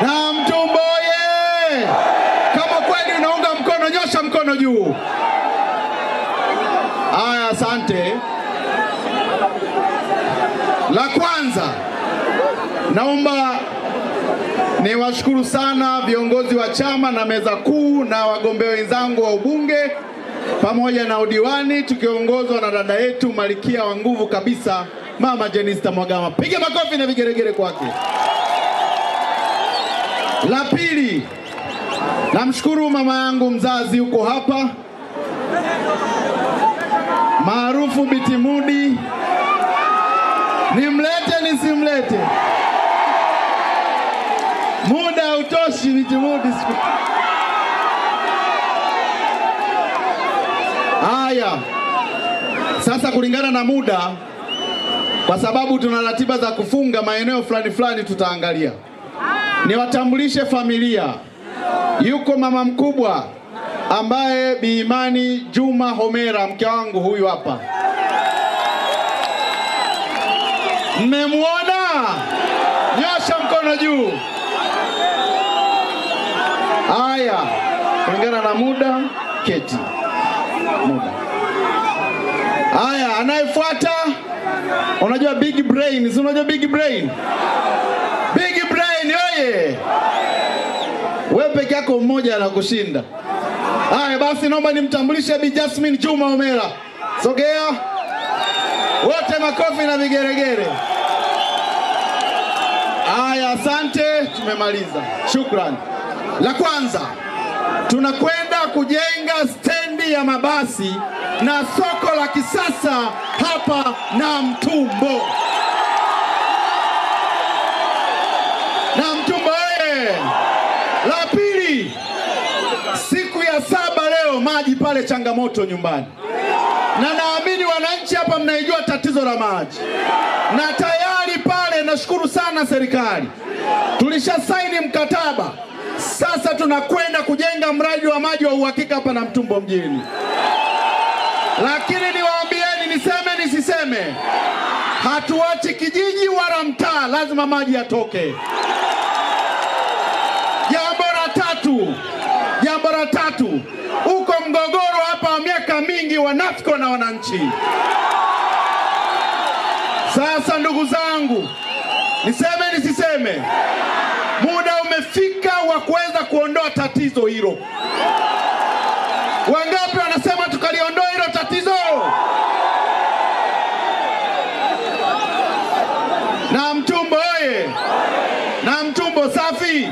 Namtumbo oye! Kama kweli unaunga mkono, nyosha mkono juu. Haya, asante. La kwanza, naomba niwashukuru sana viongozi wa chama na meza kuu na wagombea wenzangu wa ubunge pamoja na udiwani tukiongozwa na dada yetu Malkia wa nguvu kabisa, Mama Jenista Mhagama. Piga makofi na vigeregere kwake. La pili, namshukuru mama yangu mzazi huko hapa maarufu Biti Mudi. Nimlete nisimlete? Muda hautoshi Biti Mudi. Haya, sasa kulingana na muda, kwa sababu tuna ratiba za kufunga maeneo fulani fulani, tutaangalia. Niwatambulishe familia. Yuko mama mkubwa ambaye Bi Imani Juma Homera, mke wangu huyu hapa. Mmemuona? Nyosha mkono juu. Haya, kulingana na muda, keti. Muda. Haya, anayefuata, unajua big brain, si unajua big brain? Big brain oye! Wewe peke yako mmoja anakushinda. Haya basi, naomba nimtambulishe Bi Jasmine Juma Homera. Sogea. Wote makofi na vigeregere. Haya, asante, tumemaliza. Shukrani. La kwanza, tunakwenda kujenga stendi ya mabasi na soko la kisasa hapa Namtumbo. Namtumbo oye! La pili, siku ya 7 leo maji pale changamoto nyumbani. Na naamini wananchi hapa mnaijua tatizo la maji. Na tayari pale nashukuru sana serikali, tulishasaini mkataba. Sasa tunakwenda kujenga mradi wa maji wa uhakika hapa Namtumbo mjini. Lakini niwaambieni, niseme nisiseme, hatuachi kijiji wala mtaa, lazima maji yatoke. Jambo la tatu, uko mgogoro hapa wa miaka mingi wa NAFCO na wananchi. Sasa ndugu zangu, niseme nisiseme, muda umefika wa kuweza kuondoa tatizo hilo. Wangapi wanasema tukaliondoa hilo tatizo? Namtumbo oye! Namtumbo safi!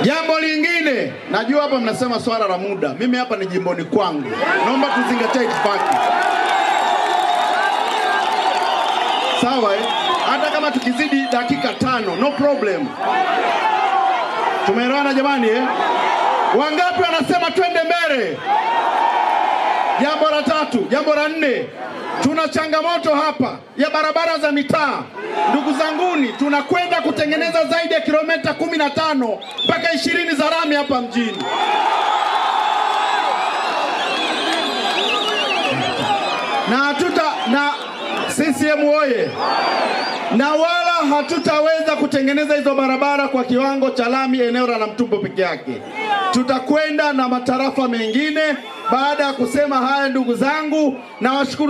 Jambo lingine, najua hapa mnasema swala la muda. Mimi hapa ni jimboni kwangu. Naomba tuzingatie itifaki. Sawa Hata kama tukizidi dakika 5, no problem. Tumeelewana jamani Wangapi wanasema twende mbele? Jambo la 3, jambo la 4. Tuna changamoto hapa ya barabara za mitaa. Ndugu zanguni, tunakwenda kutengeneza zaidi ya kilomita 15 mpaka 20 za lami hapa mjini. Na CCM oye! Na wala hatutaweza kutengeneza hizo barabara kwa kiwango cha lami eneo la Namtumbo peke yake. Tutakwenda na matarafa mengine. Baada ya kusema haya, ndugu zangu, na washukuru